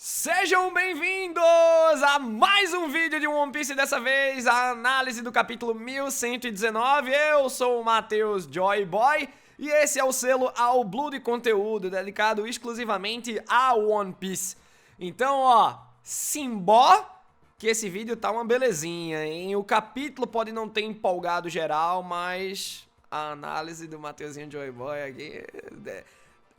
Sejam bem-vindos a mais um vídeo de One Piece, dessa vez a análise do capítulo 1119. Eu sou o Matheus Joy Boy e esse é o selo All Blue de conteúdo dedicado exclusivamente a One Piece. Então, ó, simbó que esse vídeo tá uma belezinha, hein? O capítulo pode não ter empolgado geral, mas a análise do Matheusinho Joy Boy aqui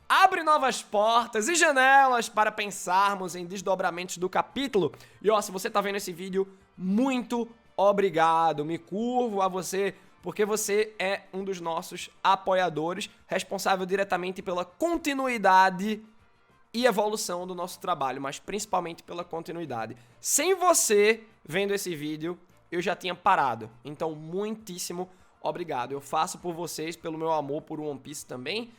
abre novas portas e janelas para pensarmos em desdobramentos do capítulo. E ó, se você tá vendo esse vídeo, muito obrigado. Me curvo a você porque você é um dos nossos apoiadores, responsável diretamente pela continuidade e evolução do nosso trabalho, mas principalmente pela continuidade. Sem você vendo esse vídeo, eu já tinha parado. Então, muitíssimo obrigado. Eu faço por vocês, pelo meu amor por One Piece também.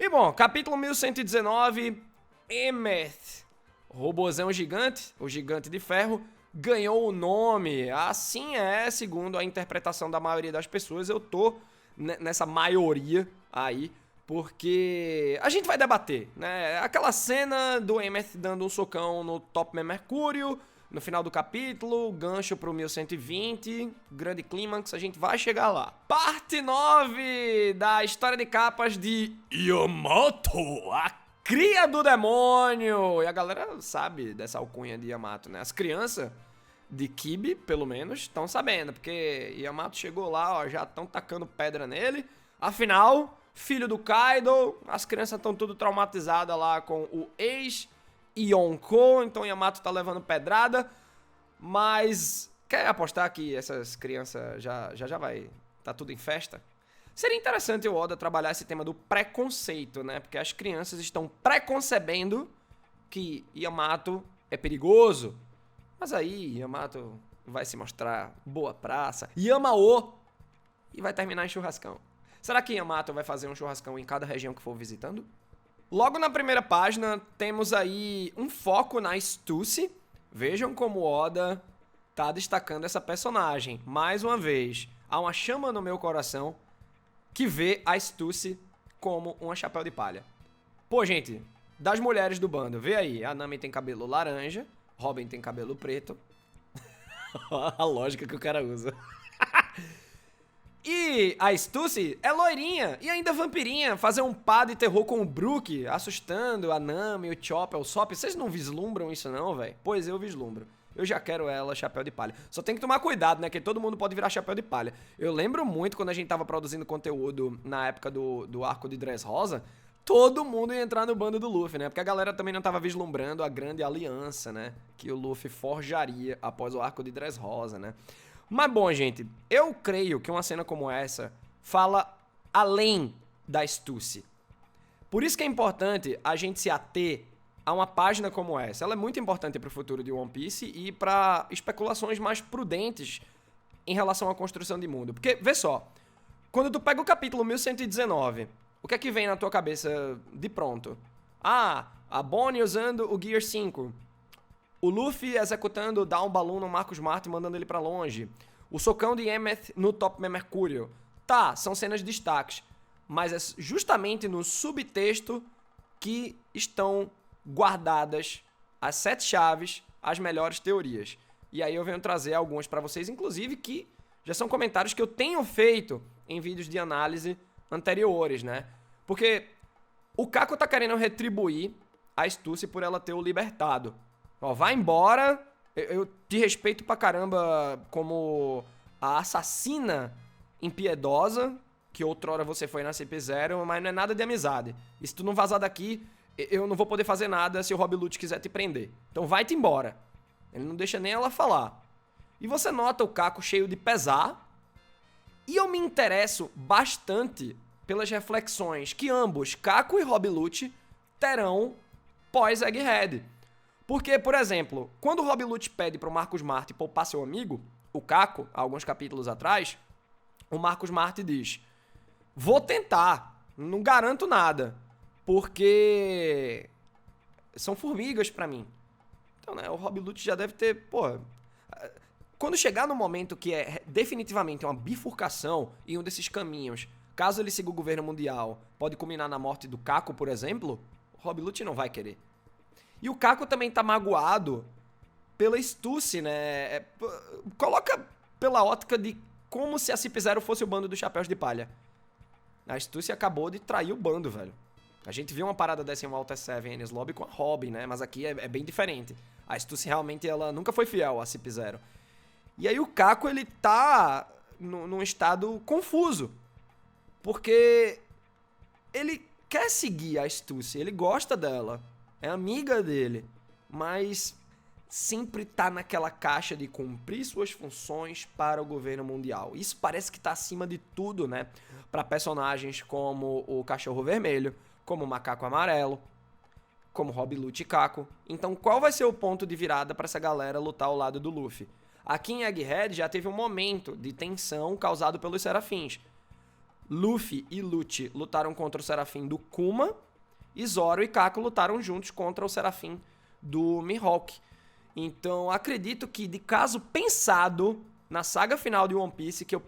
E bom, capítulo 1119, Emmet, robozão gigante, o gigante de ferro, ganhou o nome. Assim é, segundo a interpretação da maioria das pessoas. Eu tô nessa maioria aí, porque a gente vai debater, né? Aquela cena do Emmet dando um socão no Top Man Mercúrio, no final do capítulo, gancho pro 1120, grande clímax, a gente vai chegar lá. Parte 9 da história de capas de Yamato, a cria do demônio. E a galera sabe dessa alcunha de Yamato, né? As crianças de Kibi, pelo menos, estão sabendo, porque Yamato chegou lá, ó, já estão tacando pedra nele. Afinal, filho do Kaido, as crianças estão tudo traumatizadas lá com o ex-Yonko, então Yamato tá levando pedrada, mas quer apostar que essas crianças já vai tá tudo em festa? Seria interessante o Oda trabalhar esse tema do preconceito, né? Porque as crianças estão preconcebendo que Yamato é perigoso, mas aí Yamato vai se mostrar boa praça, Yama-o, e vai terminar em churrascão. Será que Yamato vai fazer um churrascão em cada região que for visitando? Logo na primeira página, temos aí um foco na Stussy. Vejam como Oda tá destacando essa personagem. Mais uma vez, há uma chama no meu coração que vê a Stussy como uma chapéu de palha. Pô, gente, das mulheres do bando, vê aí. A Nami tem cabelo laranja, Robin tem cabelo preto. A lógica que o cara usa. E a Stussy é loirinha e ainda vampirinha, fazer um pá de terror com o Brook, assustando a Nami, o Chopper, o Sop. Vocês não vislumbram isso não, velho? Pois eu vislumbro. Eu já quero ela chapéu de palha. Só tem que tomar cuidado, né? Que todo mundo pode virar chapéu de palha. Eu lembro muito quando a gente tava produzindo conteúdo na época do arco de Dressrosa, todo mundo ia entrar no bando do Luffy, né? Porque a galera também não tava vislumbrando a grande aliança, né? Que o Luffy forjaria após o arco de Dressrosa, né? Mas bom, gente, eu creio que uma cena como essa fala além da Stussy. Por isso que é importante a gente se ater a uma página como essa. Ela é muito importante para o futuro de One Piece e para especulações mais prudentes em relação à construção de mundo. Porque, vê só, quando tu pega o capítulo 1119, o que é que vem na tua cabeça de pronto? Ah, a Bonnie usando o Gear 5. O Luffy executando o Down Balloon no Marcus Martin, mandando ele pra longe. O socão de Emmet no Top Man Mercúrio. Tá, são cenas de destaques. Mas é justamente no subtexto que estão guardadas as 7 chaves, as melhores teorias. E aí eu venho trazer algumas pra vocês, inclusive que já são comentários que eu tenho feito em vídeos de análise anteriores, né? Porque o Kako tá querendo retribuir a Stussy por ela ter o libertado. Ó, vai embora, eu te respeito pra caramba como a assassina impiedosa, que outrora você foi na CP0, mas não é nada de amizade. E se tu não vazar daqui, eu não vou poder fazer nada se o Rob Lute quiser te prender. Então vai-te embora. Ele não deixa nem ela falar. E você nota o Kako cheio de pesar, e eu me interesso bastante pelas reflexões que ambos, Kako e Rob Lute, terão pós-Egghead. Porque, por exemplo, quando o Rob Lute pede pro Marcus Martin poupar seu amigo, o Kako, há alguns capítulos atrás, o Marcus Martin diz: vou tentar, não garanto nada, porque são formigas pra mim. Então, né, o Rob Lute já deve ter, pô... Quando chegar no momento que é definitivamente uma bifurcação em um desses caminhos, caso ele siga o governo mundial, pode culminar na morte do Kako, por exemplo, o Rob Lute não vai querer. E o Kako também tá magoado pela Stussy, né? Coloca pela ótica de como se a CIP0 fosse o bando dos chapéus de palha. A Stussy acabou de trair o bando, velho. A gente viu uma parada dessa em Walter 7 e Enies Lobby com a Robin, né? Mas aqui é bem diferente. A Stussy realmente, ela nunca foi fiel à CIP0. E aí o Kako, ele tá num estado confuso. Porque ele quer seguir a Stussy, ele gosta dela, é amiga dele, mas sempre tá naquela caixa de cumprir suas funções para o governo mundial. Isso parece que tá acima de tudo, né? Para personagens como o Cachorro Vermelho, como o Macaco Amarelo, como Rob Lute e Kako. Então qual vai ser o ponto de virada para essa galera lutar ao lado do Luffy? Aqui em Egghead já teve um momento de tensão causado pelos Serafins. Luffy e Lute lutaram contra o Serafim do Kuma, e Zoro e Kako lutaram juntos contra o Serafim do Mihawk. Então, acredito que, de caso pensado, na saga final de One Piece, que eu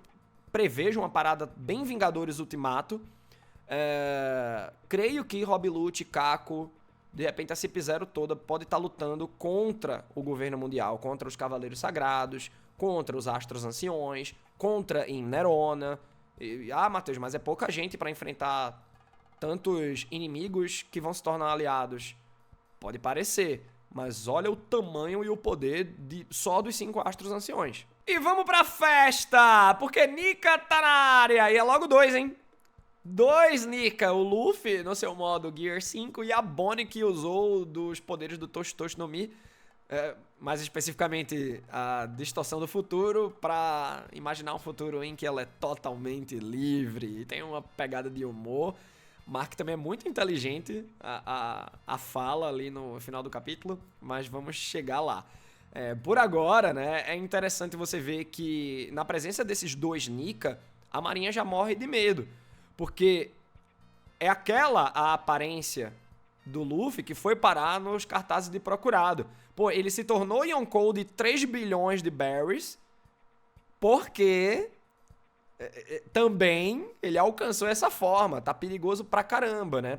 prevejo uma parada bem Vingadores Ultimato, creio que Rob Lute e Kako, de repente a CIP0 toda, pode estar lutando contra o governo mundial, contra os Cavaleiros Sagrados, contra os Astros Anciões, contra Nerona. Matheus, mas é pouca gente pra enfrentar tantos inimigos que vão se tornar aliados. Pode parecer, mas olha o tamanho e o poder só dos 5 Astros Anciões. E vamos pra festa, porque Nika tá na área, e é logo 2, hein? 2 Nika, o Luffy no seu modo Gear 5 e a Bonnie que usou dos poderes do Toshi Toshi no Mi, mais especificamente a distorção do futuro, pra imaginar um futuro em que ela é totalmente livre e tem uma pegada de humor. Mark também é muito inteligente, a fala ali no final do capítulo, mas vamos chegar lá. Por agora, né, é interessante você ver que na presença desses 2 Nika, a Marinha já morre de medo, porque é aquela a aparência do Luffy que foi parar nos cartazes de procurado. Pô, ele se tornou Yonkou de 3 bilhões de berries porque também ele alcançou essa forma. Tá perigoso pra caramba, né?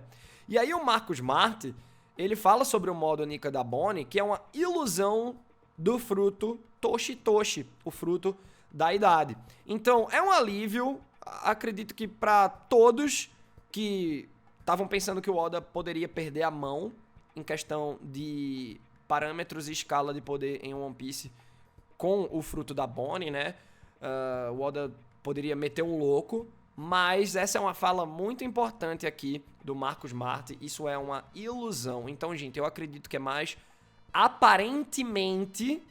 E aí o Marcos Smart, ele fala sobre o modo Nika da Bonnie, que é uma ilusão do fruto Toshi Toshi, o fruto da idade. Então, é um alívio, acredito que pra todos que estavam pensando que o Oda poderia perder a mão em questão de parâmetros e escala de poder em One Piece com o fruto da Bonnie, né? O Oda poderia meter um louco, mas essa é uma fala muito importante aqui do Marcos Smart. Isso é uma ilusão. Então, gente, eu acredito que é mais aparentemente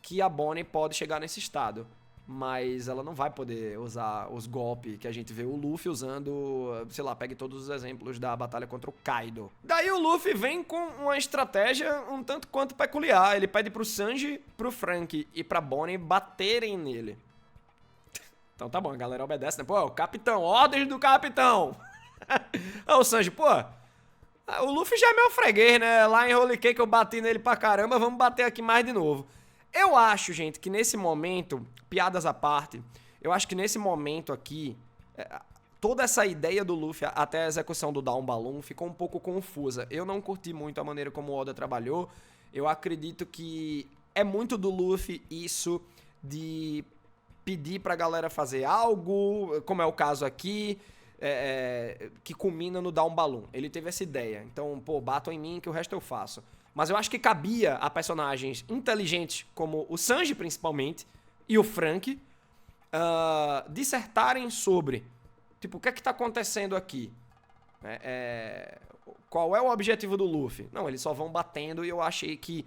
que a Bonnie pode chegar nesse estado. Mas ela não vai poder usar os golpes que a gente vê o Luffy usando, sei lá, pegue todos os exemplos da batalha contra o Kaido. Daí o Luffy vem com uma estratégia um tanto quanto peculiar. Ele pede pro Sanji, pro Frank e pra Bonnie baterem nele. Então tá bom, a galera obedece, né? Pô, o capitão, ordens do capitão. Aí o Sanji, pô, o Luffy já é meu freguês, né? Lá em Holy Cake eu bati nele pra caramba, vamos bater aqui mais de novo. Eu acho, gente, que nesse momento, piadas à parte, eu acho que nesse momento aqui, toda essa ideia do Luffy até a execução do Down Balloon ficou um pouco confusa. Eu não curti muito a maneira como o Oda trabalhou. Eu acredito que é muito do Luffy isso de pedir pra galera fazer algo, como é o caso aqui, que culmina no Down Balloon. Ele teve essa ideia. Então, pô, batam em mim que o resto eu faço. Mas eu acho que cabia a personagens inteligentes, como o Sanji, principalmente, e o Frank, dissertarem sobre, tipo, o que é que tá acontecendo aqui? Qual é o objetivo do Luffy? Não, eles só vão batendo e eu achei que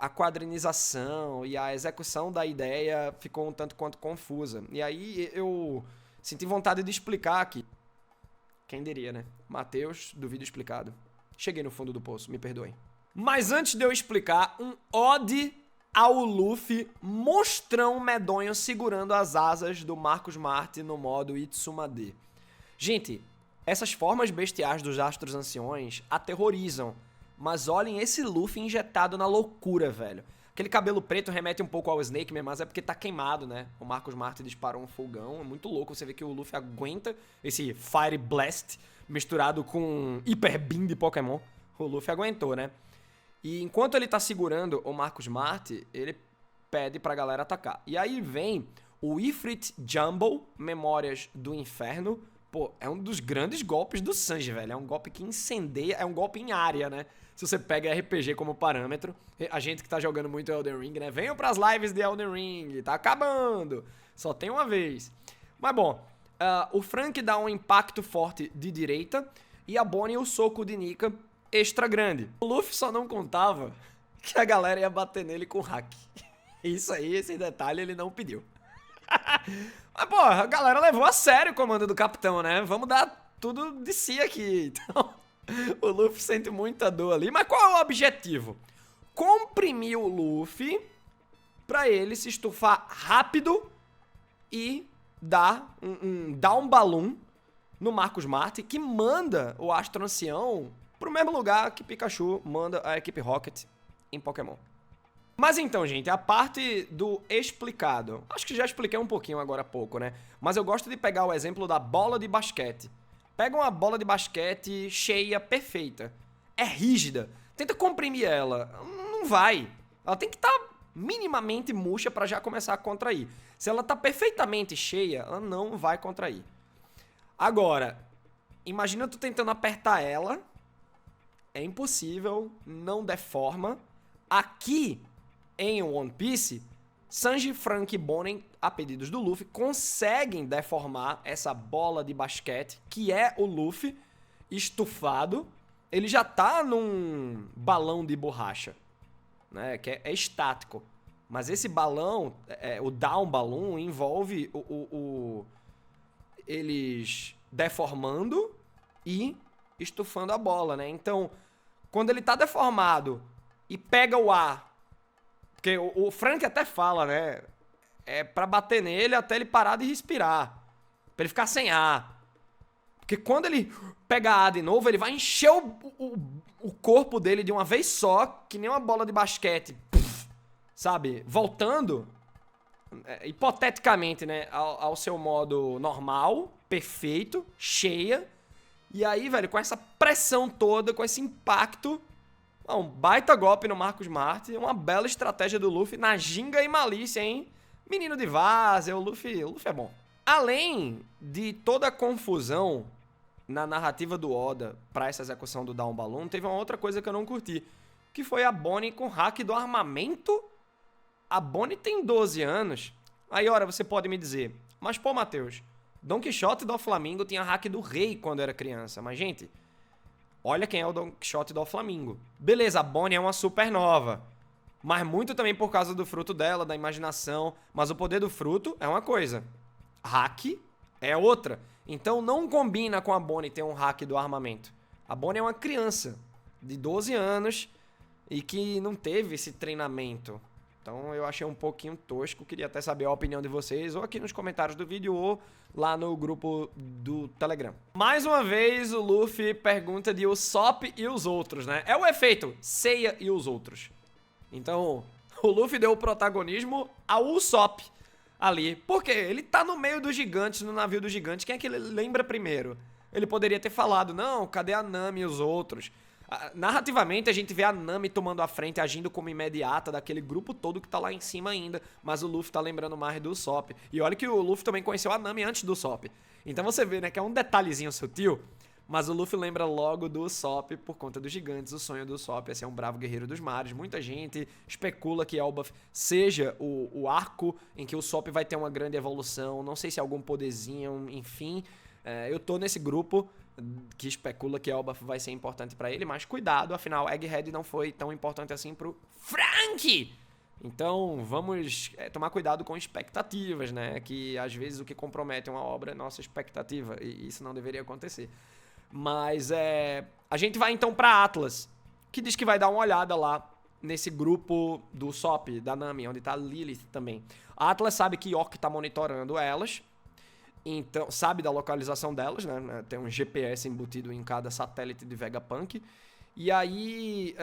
a quadrinização e a execução da ideia ficou um tanto quanto confusa. E aí eu senti vontade de explicar aqui. Quem diria, né? Matheus, do vídeo explicado. Cheguei no fundo do poço, me perdoem. Mas antes de eu explicar, um ode ao Luffy, monstrão medonho segurando as asas do Marcos Smart no modo Itsumade. Gente, essas formas bestiais dos Astros Anciões aterrorizam, mas olhem esse Luffy injetado na loucura, velho. Aquele cabelo preto remete um pouco ao Snake, mas é porque tá queimado, né? O Marcos Smart disparou um fogão, é muito louco você vê que o Luffy aguenta esse Fire Blast misturado com Hyper Beam de Pokémon. O Luffy aguentou, né? E enquanto ele tá segurando o Marcus Smart, ele pede pra galera atacar. E aí vem o Ifrit Jumbo, Memórias do Inferno. Pô, é um dos grandes golpes do Sanji, velho. É um golpe que incendeia, é um golpe em área, né? Se você pega RPG como parâmetro. A gente que tá jogando muito Elden Ring, né? Venham pras lives de Elden Ring, tá acabando. Só tem uma vez. Mas bom, o Frank dá um impacto forte de direita e a Bonnie o soco de Nika extra grande. O Luffy só não contava que a galera ia bater nele com hack. Isso aí, esse detalhe ele não pediu. Mas, pô, a galera levou a sério o comando do capitão, né? Vamos dar tudo de si aqui. Então, o Luffy sente muita dor ali. Mas qual é o objetivo? Comprimir o Luffy pra ele se estufar rápido e dar um down balloon no Marcus Smart, que manda o Astro Ancião pro mesmo lugar que Pikachu manda a equipe Rocket em Pokémon. Mas então, gente, a parte do explicado. Acho que já expliquei um pouquinho agora há pouco, né? Mas eu gosto de pegar o exemplo da bola de basquete. Pega uma bola de basquete cheia, perfeita. É rígida. Tenta comprimir ela. Não vai. Ela tem que estar minimamente murcha para já começar a contrair. Se ela tá perfeitamente cheia, ela não vai contrair. Agora, imagina tu tentando apertar ela. É impossível, não deforma. Aqui em One Piece, Sanji, Frank e Bonnie, a pedidos do Luffy, conseguem deformar essa bola de basquete, que é o Luffy estufado. Ele já tá num balão de borracha, né, que é estático. Mas esse balão, o down balloon, envolve eles deformando e estufando a bola, né? Então, quando ele tá deformado e pega o ar, porque o Frank até fala, né? É pra bater nele até ele parar de respirar. Pra ele ficar sem ar. Porque quando ele pega ar de novo, ele vai encher o corpo dele de uma vez só, que nem uma bola de basquete. Puff, sabe? Voltando, hipoteticamente, né? Ao seu modo normal, perfeito, cheia. E aí, velho, com essa pressão toda, com esse impacto, um baita golpe no Marcus Smart, uma bela estratégia do Luffy na ginga e malícia, hein? Menino de várzea, o Luffy é bom. Além de toda a confusão na narrativa do Oda pra essa execução do Down Balloon, teve uma outra coisa que eu não curti, que foi a Bonnie com hack do armamento. A Bonnie tem 12 anos. Aí, ora, você pode me dizer, mas pô, Matheus, Don Quixote do Flamengo tinha hack do rei quando era criança. Mas, gente, olha quem é o Don Quixote do Flamengo. Beleza, a Bonnie é uma supernova. Mas muito também por causa do fruto dela, da imaginação. Mas o poder do fruto é uma coisa. Hack é outra. Então não combina com a Bonnie ter um hack do armamento. A Bonnie é uma criança de 12 anos e que não teve esse treinamento. Então eu achei um pouquinho tosco, queria até saber a opinião de vocês, ou aqui nos comentários do vídeo, ou lá no grupo do Telegram. Mais uma vez o Luffy pergunta de Usopp e os outros, né? É o efeito Seiya e os outros. Então o Luffy deu o protagonismo ao Usopp ali. Por quê? Ele tá no meio dos gigantes, no navio dos gigantes, quem é que ele lembra primeiro? Ele poderia ter falado, não, cadê a Nami e os outros? Narrativamente a gente vê a Nami tomando a frente, agindo como imediata daquele grupo todo que tá lá em cima ainda, mas o Luffy tá lembrando mais do Usopp. E olha que o Luffy também conheceu a Nami antes do Usopp. Então você vê, né, que é um detalhezinho sutil, mas o Luffy lembra logo do Usopp por conta dos gigantes. O sonho do Usopp é ser um bravo guerreiro dos mares. Muita gente especula que Elbaf seja o arco em que o Usopp vai ter uma grande evolução, não sei se algum poderzinho, enfim. Eu tô nesse grupo que especula que Elbaf vai ser importante pra ele, mas cuidado, afinal, Egghead não foi tão importante assim pro Frank! Então, vamos tomar cuidado com expectativas, né? Que às vezes o que compromete uma obra é nossa expectativa, e isso não deveria acontecer. Mas a gente vai então pra Atlas, que diz que vai dar uma olhada lá nesse grupo do Usopp, da Nami, onde tá Lilith também. A Atlas sabe que York tá monitorando elas, então, sabe da localização delas, né? Tem um GPS embutido em cada satélite de Vegapunk. E aí,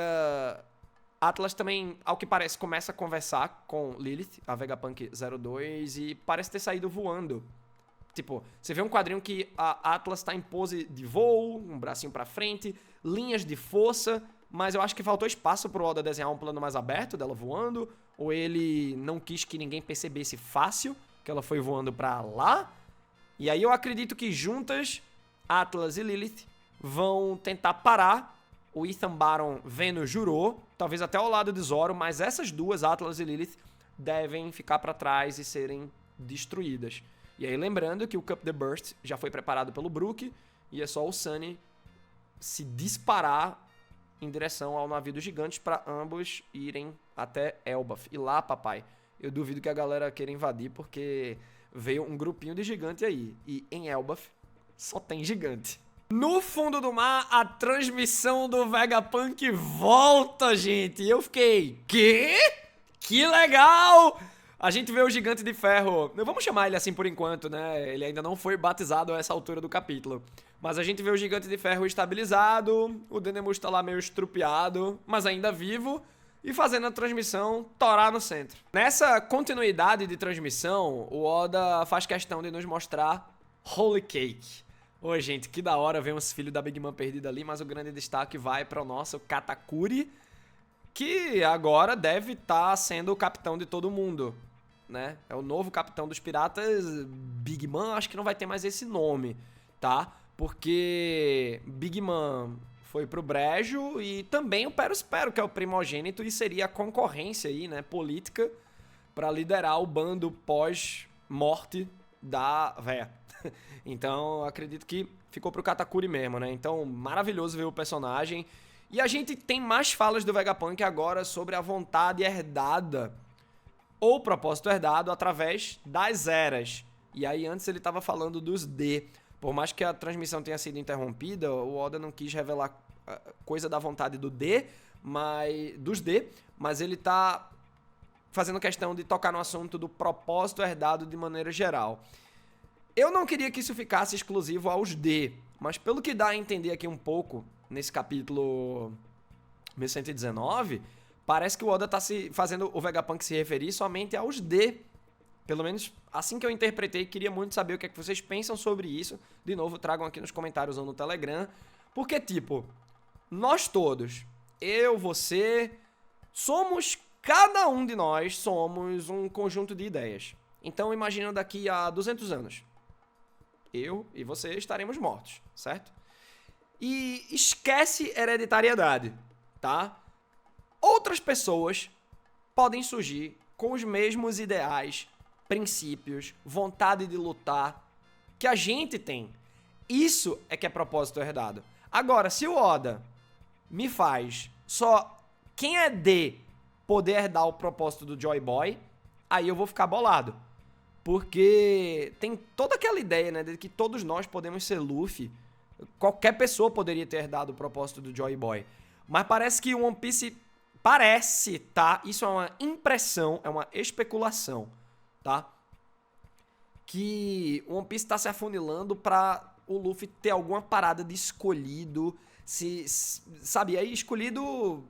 Atlas também, ao que parece, começa a conversar com Lilith, a Vegapunk 02, e parece ter saído voando. Tipo, você vê um quadrinho que a Atlas tá em pose de voo, um bracinho pra frente, linhas de força, mas eu acho que faltou espaço pro Oda desenhar um plano mais aberto dela voando, ou ele não quis que ninguém percebesse fácil que ela foi voando pra lá. E aí eu acredito que juntas, Atlas e Lilith vão tentar parar o Ethan Baron vendo Juro, talvez até ao lado de Zoro, mas essas duas, Atlas e Lilith, devem ficar pra trás e serem destruídas. E aí lembrando que o Cup the Burst já foi preparado pelo Brook, e é só o Sunny se disparar em direção ao navio dos gigantes para ambos irem até Elbaf. E lá, papai, eu duvido que a galera queira invadir, porque veio um grupinho de gigante aí. E em Elbaf só tem gigante. No fundo do mar, a transmissão do Vegapunk volta, gente. E eu fiquei, quê? Que legal! A gente vê o Gigante de Ferro, vamos chamar ele assim por enquanto, né? Ele ainda não foi batizado a essa altura do capítulo. Mas a gente vê o Gigante de Ferro estabilizado, o Dendemush tá lá meio estrupiado, mas ainda vivo, e fazendo a transmissão torar no centro. Nessa continuidade de transmissão, o Oda faz questão de nos mostrar Holy Cake. Ô, gente, que da hora ver uns filhos da Big Mom perdida ali, mas o grande destaque vai para o nosso Katakuri, que agora deve estar sendo o capitão de todo mundo, né? É o novo capitão dos piratas. Big Mom, acho que não vai ter mais esse nome, tá? Porque Big Mom foi pro brejo e também o Perospero, que é o primogênito e seria a concorrência aí, né, política para liderar o bando pós-morte da véia. Então, acredito que ficou pro Katakuri mesmo, né? Então, maravilhoso ver o personagem. E a gente tem mais falas do Vegapunk agora sobre a vontade herdada ou propósito herdado através das eras. E aí antes ele estava falando dos D. Por mais que a transmissão tenha sido interrompida, o Oda não quis revelar coisa da vontade do D, dos D, mas ele tá fazendo questão de tocar no assunto do propósito herdado de maneira geral. Eu não queria que isso ficasse exclusivo aos D, mas pelo que dá a entender aqui um pouco, nesse capítulo 1119, parece que o Oda tá fazendo o Vegapunk se referir somente aos D. Pelo menos assim que eu interpretei, queria muito saber o que é que vocês pensam sobre isso. De novo, tragam aqui nos comentários ou no Telegram. Porque, tipo, nós todos, eu, você, cada um de nós somos um conjunto de ideias. Então, imagina daqui a 200 anos. Eu e você estaremos mortos, certo? E esquece hereditariedade, tá? Outras pessoas podem surgir com os mesmos ideais, princípios, vontade de lutar que a gente tem. Isso é que é propósito herdado. Agora, se o Oda me faz só quem é D poder herdar o propósito do Joy Boy, aí eu vou ficar bolado. Porque tem toda aquela ideia, né, de que todos nós podemos ser Luffy. Qualquer pessoa poderia ter herdado o propósito do Joy Boy. Mas parece que o One Piece parece, tá? Isso é uma impressão, é uma especulação, tá? Que o One Piece tá se afunilando pra o Luffy ter alguma parada de escolhido, sabe? Aí escolhido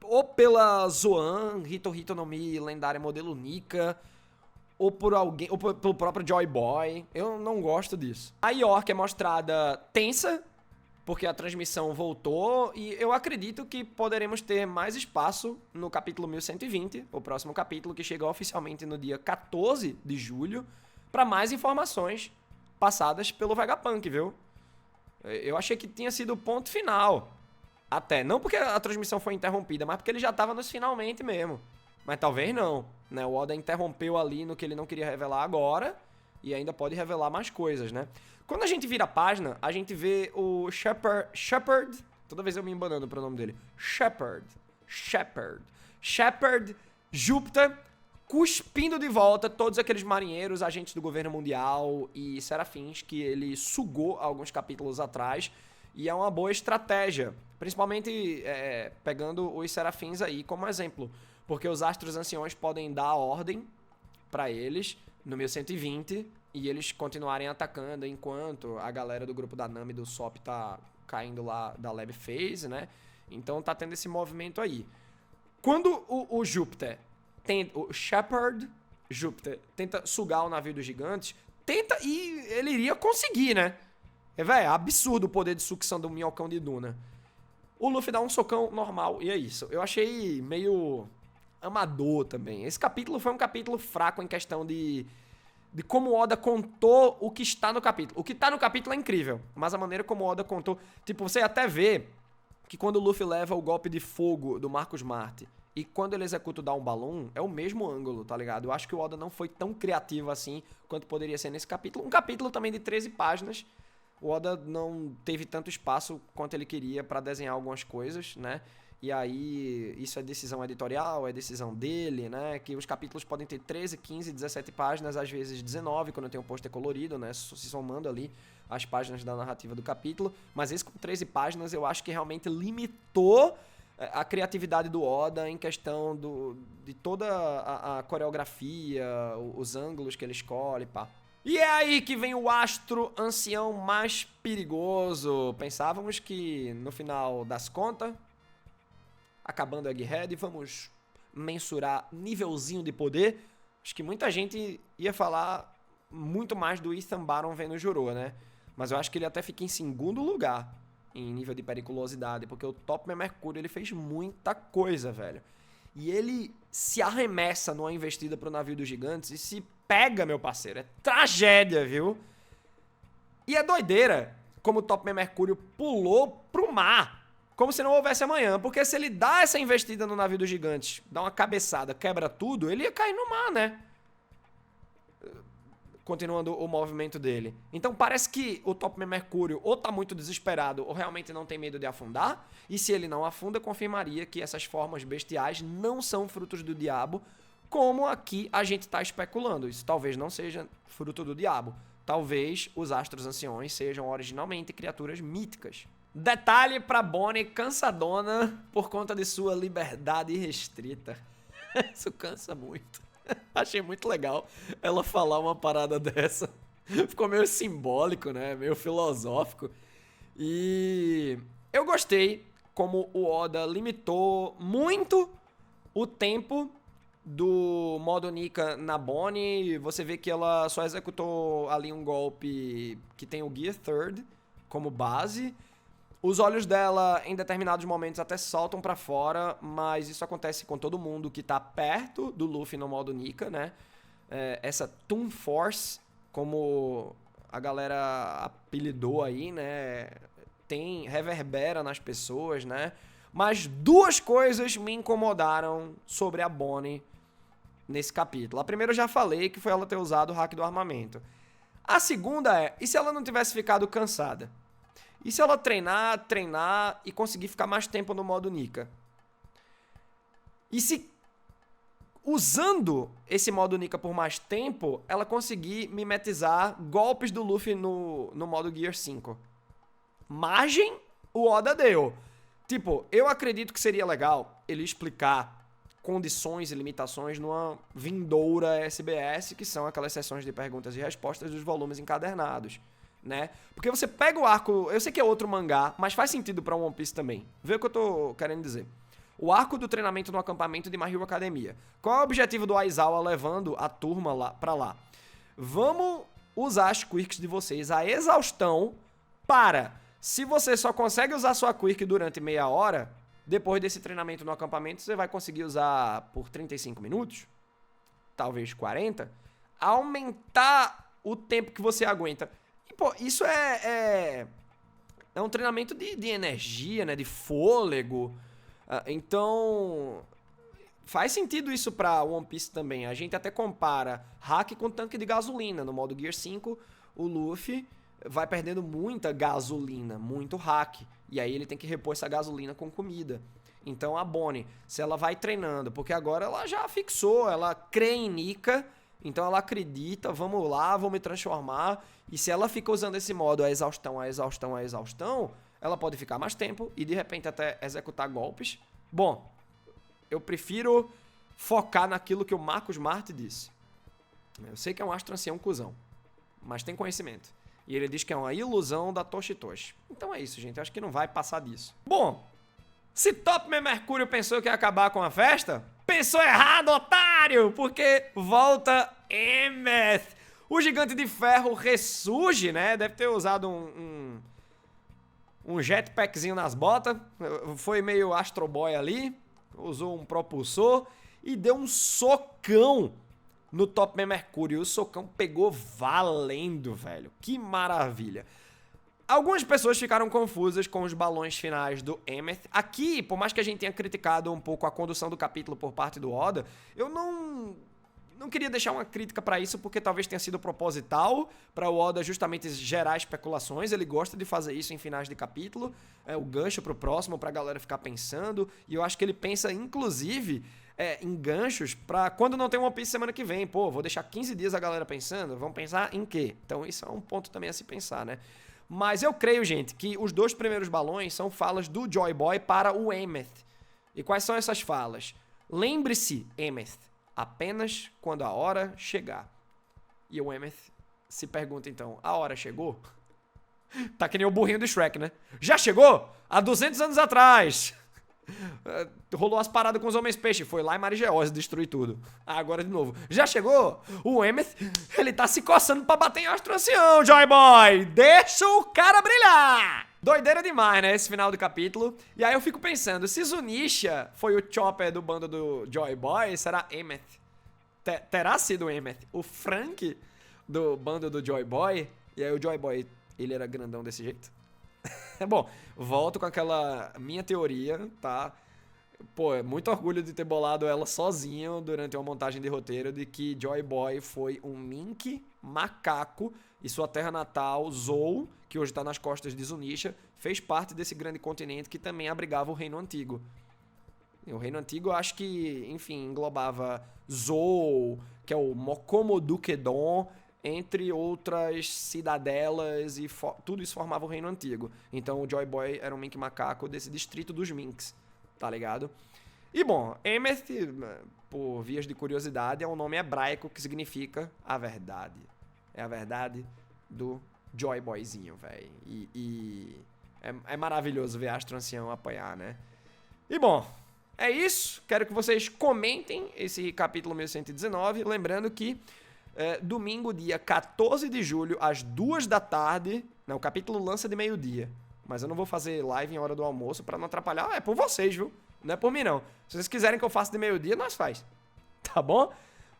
ou pela Zoan, Hito no Mi, lendária modelo Nika, ou por alguém, ou pelo próprio Joy Boy. Eu não gosto disso. A York é mostrada tensa, porque a transmissão voltou, e eu acredito que poderemos ter mais espaço no capítulo 1120, o próximo capítulo, que chega oficialmente no dia 14 de julho, para mais informações passadas pelo Vegapunk, viu? Eu achei que tinha sido o ponto final. Até, não porque a transmissão foi interrompida, mas porque ele já tava nos finalmente mesmo. Mas talvez não, né? O Oda interrompeu ali no que ele não queria revelar agora, e ainda pode revelar mais coisas, né? Quando a gente vira a página, a gente vê o Shepard, toda vez eu me embanando pro nome dele, Shepard, Júpiter, cuspindo de volta todos aqueles marinheiros, agentes do governo mundial e serafins que ele sugou alguns capítulos atrás, e é uma boa estratégia, principalmente pegando os serafins aí como exemplo, porque os astros anciões podem dar ordem pra eles no 1120 e eles continuarem atacando enquanto a galera do grupo da Nami e do Sop tá caindo lá da Lab Phase, né? Então tá tendo esse movimento aí. Quando o Júpiter, o Shepard Júpiter tenta sugar o navio dos gigantes, e ele iria conseguir, né? É absurdo o poder de sucção do minhocão de Duna. o Luffy dá um socão normal, e é isso. Eu achei meio amador também. Esse capítulo foi um capítulo fraco em questão de como o Oda contou o que está no capítulo. O que está no capítulo é incrível, mas a maneira como o Oda contou... Tipo, você até vê que quando o Luffy leva o golpe de fogo do Marcos Smart e quando ele executa o Down Balloon, é o mesmo ângulo, tá ligado? Eu acho que o Oda não foi tão criativo assim quanto poderia ser nesse capítulo. Um capítulo também de 13 páginas. O Oda não teve tanto espaço quanto ele queria pra desenhar algumas coisas, né? E aí, isso é decisão editorial, é decisão dele, né? Que os capítulos podem ter 13, 15, 17 páginas, às vezes 19, quando tem um pôster colorido, né? Se somando ali as páginas da narrativa do capítulo. Mas esse com 13 páginas eu acho que realmente limitou a criatividade do Oda em questão de toda a coreografia, os ângulos que ele escolhe, pá. E é aí que vem o astro ancião mais perigoso. Pensávamos que no final das contas, acabando o Egghead, vamos mensurar nívelzinho de poder. Acho que muita gente ia falar muito mais do Ethan Baron vendo o Juro, né? Mas eu acho que ele até fica em segundo lugar em nível de periculosidade, porque o Top Mercúrio ele fez muita coisa, velho. E ele se arremessa numa investida pro navio dos gigantes e se pega, meu parceiro. É tragédia, viu? E é doideira como o Top Mercúrio pulou pro mar, como se não houvesse amanhã, porque se ele dá essa investida no navio dos gigantes, dá uma cabeçada, quebra tudo, ele ia cair no mar, né? Continuando o movimento dele. Então parece que o Top Mercúrio ou tá muito desesperado ou realmente não tem medo de afundar, e se ele não afunda, confirmaria que essas formas bestiais não são frutos do diabo, como aqui a gente tá especulando. Isso talvez não seja fruto do diabo. Talvez os astros anciões sejam originalmente criaturas míticas. Detalhe pra Bonnie cansadona por conta de sua liberdade irrestrita. Isso cansa muito. Achei muito legal ela falar uma parada dessa. Ficou meio simbólico, né? Meio filosófico. E eu gostei como o Oda limitou muito o tempo do modo Nika na Bonnie. Você vê que ela só executou ali um golpe que tem o Gear Third como base. Os olhos dela, em determinados momentos, até saltam pra fora, mas isso acontece com todo mundo que tá perto do Luffy no modo Nika, né? Essa Toon Force, como a galera apelidou aí, né? Reverbera nas pessoas, né? Mas duas coisas me incomodaram sobre a Bonnie nesse capítulo. A primeira eu já falei, que foi ela ter usado o hack do armamento. A segunda e se ela não tivesse ficado cansada? E se ela treinar e conseguir ficar mais tempo no modo Nika? E se, usando esse modo Nika por mais tempo, ela conseguir mimetizar golpes do Luffy no modo Gear 5? Margem o Oda deu. Tipo, eu acredito que seria legal ele explicar condições e limitações numa vindoura SBS, que são aquelas sessões de perguntas e respostas dos volumes encadernados, né? Porque você pega o arco... Eu sei que é outro mangá, mas faz sentido pra One Piece também. Vê o que eu tô querendo dizer. O arco do treinamento no acampamento de My Hero Academia. Qual é o objetivo do Aizawa levando a turma pra lá? Vamos usar as quirks de vocês a exaustão para... Se você só consegue usar sua quirk durante meia hora, depois desse treinamento no acampamento, você vai conseguir usar por 35 minutos? Talvez 40? Aumentar o tempo que você aguenta... Pô, isso é um treinamento de energia, né? De fôlego. Então, faz sentido isso pra One Piece também. A gente até compara hack com tanque de gasolina. No modo Gear 5, o Luffy vai perdendo muita gasolina, muito hack. E aí ele tem que repor essa gasolina com comida. Então a Bonnie, se ela vai treinando, porque agora ela já fixou, ela crê em Nika... Então ela acredita, vamos lá, vou me transformar. E se ela fica usando esse modo a exaustão, ela pode ficar mais tempo e de repente até executar golpes. Bom, eu prefiro focar naquilo que o Marcos Smart disse. Eu sei que é um astro ancião cuzão, mas tem conhecimento. E ele diz que é uma ilusão da Toshitoshi. Então é isso, gente. Eu acho que não vai passar disso. Bom, se Top Mercúrio pensou que ia acabar com a festa... Pensou errado, otário! Porque volta Emmeth. O Gigante de Ferro ressurge, né? Deve ter usado um jetpackzinho nas botas, foi meio Astro Boy ali, usou um propulsor e deu um socão no Top Man Mercúrio. E o socão pegou valendo, velho. Que maravilha. Algumas pessoas ficaram confusas com os balões finais do Emmett. Aqui, por mais que a gente tenha criticado um pouco a condução do capítulo por parte do Oda, eu não queria deixar uma crítica pra isso, porque talvez tenha sido proposital pra o Oda justamente gerar especulações. Ele gosta de fazer isso em finais de capítulo, o gancho pro próximo, pra galera ficar pensando. E eu acho que ele pensa, inclusive, em ganchos pra quando não tem One Piece semana que vem. Pô, vou deixar 15 dias a galera pensando, vamos pensar em quê? Então isso é um ponto também a se pensar, né? Mas eu creio, gente, que os 2 primeiros balões são falas do Joy Boy para o Emmett. E quais são essas falas? Lembre-se, Emmett, apenas quando a hora chegar. E o Emmett se pergunta então, a hora chegou? Tá que nem o burrinho do Shrek, né? Já chegou? Há 200 anos atrás. Rolou as paradas com os homens peixe. Foi lá em Marigeose destruir tudo. Agora de novo. Já chegou? O Emmett, ele tá se coçando pra bater em Astro Ancião, Joy Boy. Deixa o cara brilhar. Doideira demais, né? Esse final do capítulo. E aí eu fico pensando, se Zunisha foi o Chopper do bando do Joy Boy, será Emmett? Terá sido Emmett o Frank do bando do Joy Boy? E aí o Joy Boy, ele era grandão desse jeito? Bom, volto com aquela minha teoria, tá? Pô, é muito orgulho de ter bolado ela sozinho durante uma montagem de roteiro de que Joy Boy foi um mink macaco e sua terra natal, Zou, que hoje tá nas costas de Zunisha, fez parte desse grande continente que também abrigava o Reino Antigo. E o Reino Antigo, eu acho que, enfim, englobava Zou, que é o Mokomodukedon, entre outras cidadelas, e tudo isso formava o Reino Antigo. Então o Joy Boy era um mink macaco desse distrito dos minks, tá ligado? E bom, Emmett, por vias de curiosidade, é um nome hebraico que significa a verdade. É a verdade do Joy Boyzinho, velho. E é maravilhoso ver Astro Ancião apanhar, né? E bom, é isso. Quero que vocês comentem esse capítulo 1119, lembrando que domingo, dia 14 de julho, às 2 da tarde. Não, o capítulo lança de meio-dia. Mas eu não vou fazer live em hora do almoço pra não atrapalhar. É por vocês, viu? Não é por mim, não. Se vocês quiserem que eu faça de meio-dia, nós faz. Tá bom?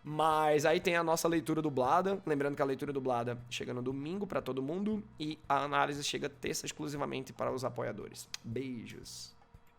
Mas aí tem a nossa leitura dublada. Lembrando que a leitura dublada chega no domingo pra todo mundo. E a análise chega terça exclusivamente para os apoiadores. Beijos.